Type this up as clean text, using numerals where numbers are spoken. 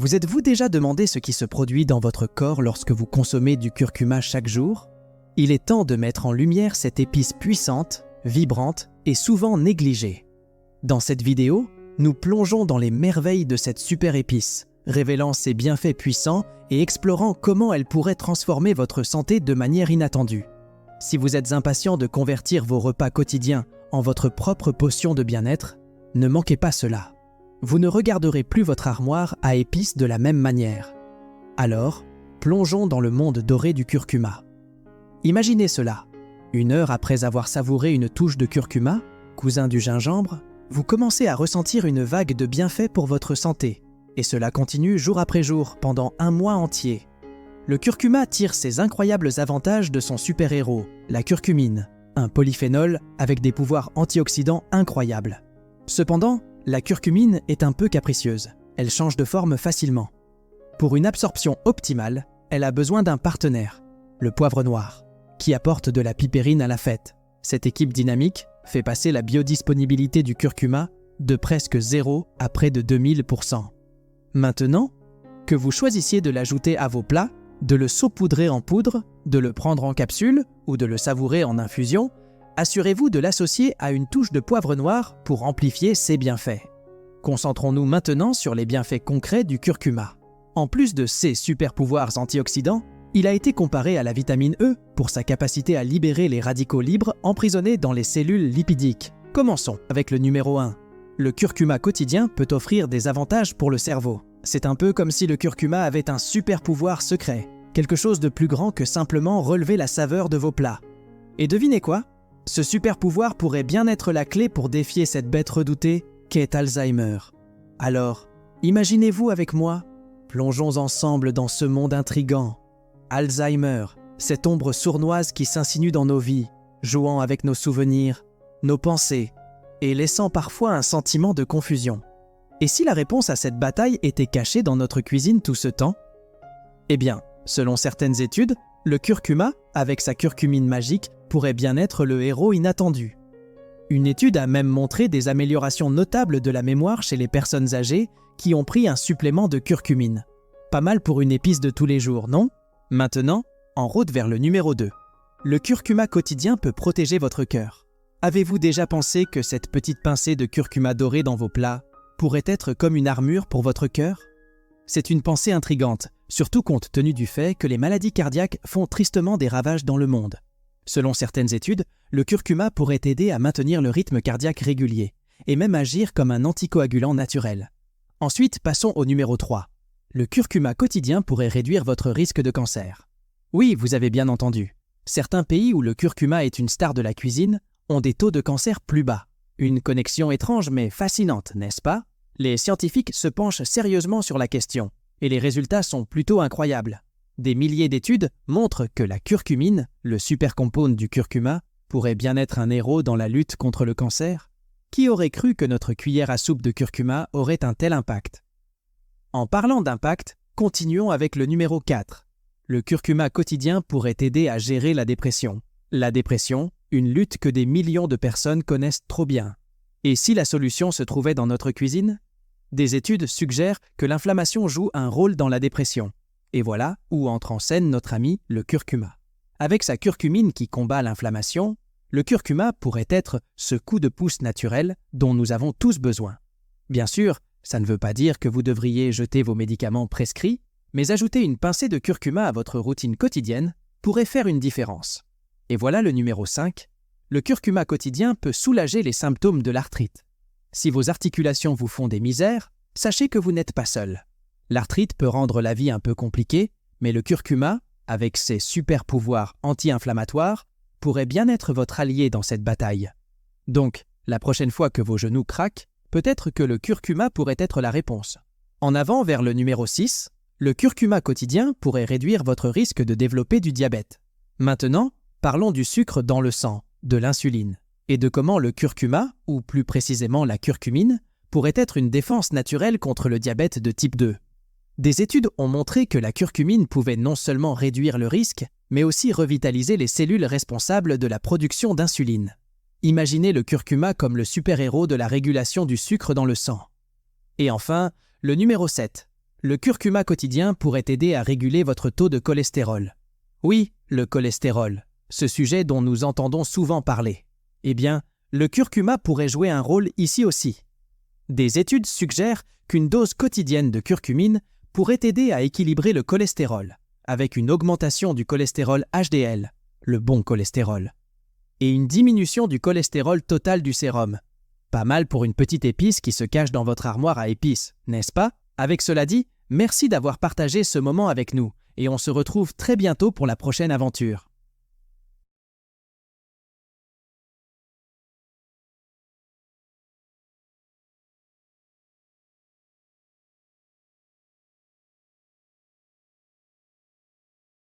Vous êtes-vous déjà demandé ce qui se produit dans votre corps lorsque vous consommez du curcuma chaque jour? Il est temps de mettre en lumière cette épice puissante, vibrante et souvent négligée. Dans cette vidéo, nous plongeons dans les merveilles de cette super épice, révélant ses bienfaits puissants et explorant comment elle pourrait transformer votre santé de manière inattendue. Si vous êtes impatient de convertir vos repas quotidiens en votre propre potion de bien-être, ne manquez pas cela. Vous ne regarderez plus votre armoire à épices de la même manière. Alors, plongeons dans le monde doré du curcuma. Imaginez cela. 1 heure après avoir savouré une touche de curcuma, cousin du gingembre, vous commencez à ressentir une vague de bienfaits pour votre santé. Et cela continue jour après jour, pendant 1 mois entier. Le curcuma tire ses incroyables avantages de son super-héros, la curcumine, un polyphénol avec des pouvoirs antioxydants incroyables. Cependant, la curcumine est un peu capricieuse. Elle change de forme facilement. Pour une absorption optimale, elle a besoin d'un partenaire, le poivre noir, qui apporte de la pipérine à la fête. Cette équipe dynamique fait passer la biodisponibilité du curcuma de presque 0 à près de 2000%. Maintenant, que vous choisissiez de l'ajouter à vos plats, de le saupoudrer en poudre, de le prendre en capsule ou de le savourer en infusion, assurez-vous de l'associer à une touche de poivre noir pour amplifier ses bienfaits. Concentrons-nous maintenant sur les bienfaits concrets du curcuma. En plus de ses super pouvoirs antioxydants, il a été comparé à la vitamine E pour sa capacité à libérer les radicaux libres emprisonnés dans les cellules lipidiques. Commençons avec le numéro 1. Le curcuma quotidien peut offrir des avantages pour le cerveau. C'est un peu comme si le curcuma avait un super pouvoir secret, quelque chose de plus grand que simplement relever la saveur de vos plats. Et devinez quoi? Ce super pouvoir pourrait bien être la clé pour défier cette bête redoutée qu'est Alzheimer. Alors, imaginez-vous avec moi, plongeons ensemble dans ce monde intrigant. Alzheimer, cette ombre sournoise qui s'insinue dans nos vies, jouant avec nos souvenirs, nos pensées, et laissant parfois un sentiment de confusion. Et si la réponse à cette bataille était cachée dans notre cuisine tout ce temps? Eh bien, selon certaines études, le curcuma, avec sa curcumine magique, pourrait bien être le héros inattendu. Une étude a même montré des améliorations notables de la mémoire chez les personnes âgées qui ont pris un supplément de curcumine. Pas mal pour une épice de tous les jours, non? Maintenant, en route vers le numéro 2. Le curcuma quotidien peut protéger votre cœur. Avez-vous déjà pensé que cette petite pincée de curcuma doré dans vos plats pourrait être comme une armure pour votre cœur? C'est une pensée intrigante, surtout compte tenu du fait que les maladies cardiaques font tristement des ravages dans le monde. Selon certaines études, le curcuma pourrait aider à maintenir le rythme cardiaque régulier et même agir comme un anticoagulant naturel. Ensuite, passons au numéro 3. Le curcuma quotidien pourrait réduire votre risque de cancer. Oui, vous avez bien entendu. Certains pays où le curcuma est une star de la cuisine ont des taux de cancer plus bas. Une connexion étrange mais fascinante, n'est-ce pas? Les scientifiques se penchent sérieusement sur la question et les résultats sont plutôt incroyables. Des milliers d'études montrent que la curcumine, le super compound du curcuma, pourrait bien être un héros dans la lutte contre le cancer. Qui aurait cru que notre cuillère à soupe de curcuma aurait un tel impact? En parlant d'impact, continuons avec le numéro 4. Le curcuma quotidien pourrait aider à gérer la dépression. La dépression, une lutte que des millions de personnes connaissent trop bien. Et si la solution se trouvait dans notre cuisine? Des études suggèrent que l'inflammation joue un rôle dans la dépression. Et voilà où entre en scène notre ami le curcuma. Avec sa curcumine qui combat l'inflammation, le curcuma pourrait être ce coup de pouce naturel dont nous avons tous besoin. Bien sûr, ça ne veut pas dire que vous devriez jeter vos médicaments prescrits, mais ajouter une pincée de curcuma à votre routine quotidienne pourrait faire une différence. Et voilà le numéro 5. Le curcuma quotidien peut soulager les symptômes de l'arthrite. Si vos articulations vous font des misères, sachez que vous n'êtes pas seul. L'arthrite peut rendre la vie un peu compliquée, mais le curcuma, avec ses super pouvoirs anti-inflammatoires, pourrait bien être votre allié dans cette bataille. Donc, la prochaine fois que vos genoux craquent, peut-être que le curcuma pourrait être la réponse. En avant vers le numéro 6, le curcuma quotidien pourrait réduire votre risque de développer du diabète. Maintenant, parlons du sucre dans le sang, de l'insuline, et de comment le curcuma, ou plus précisément la curcumine, pourrait être une défense naturelle contre le diabète de type 2. Des études ont montré que la curcumine pouvait non seulement réduire le risque, mais aussi revitaliser les cellules responsables de la production d'insuline. Imaginez le curcuma comme le super-héros de la régulation du sucre dans le sang. Et enfin, le numéro 7, Le curcuma quotidien pourrait aider à réguler votre taux de cholestérol. Oui, le cholestérol, ce sujet dont nous entendons souvent parler. Eh bien, le curcuma pourrait jouer un rôle ici aussi. Des études suggèrent qu'une dose quotidienne de curcumine pourrait aider à équilibrer le cholestérol, avec une augmentation du cholestérol HDL, le bon cholestérol, et une diminution du cholestérol total du sérum. Pas mal pour une petite épice qui se cache dans votre armoire à épices, n'est-ce pas? Avec cela dit, merci d'avoir partagé ce moment avec nous, et on se retrouve très bientôt pour la prochaine aventure.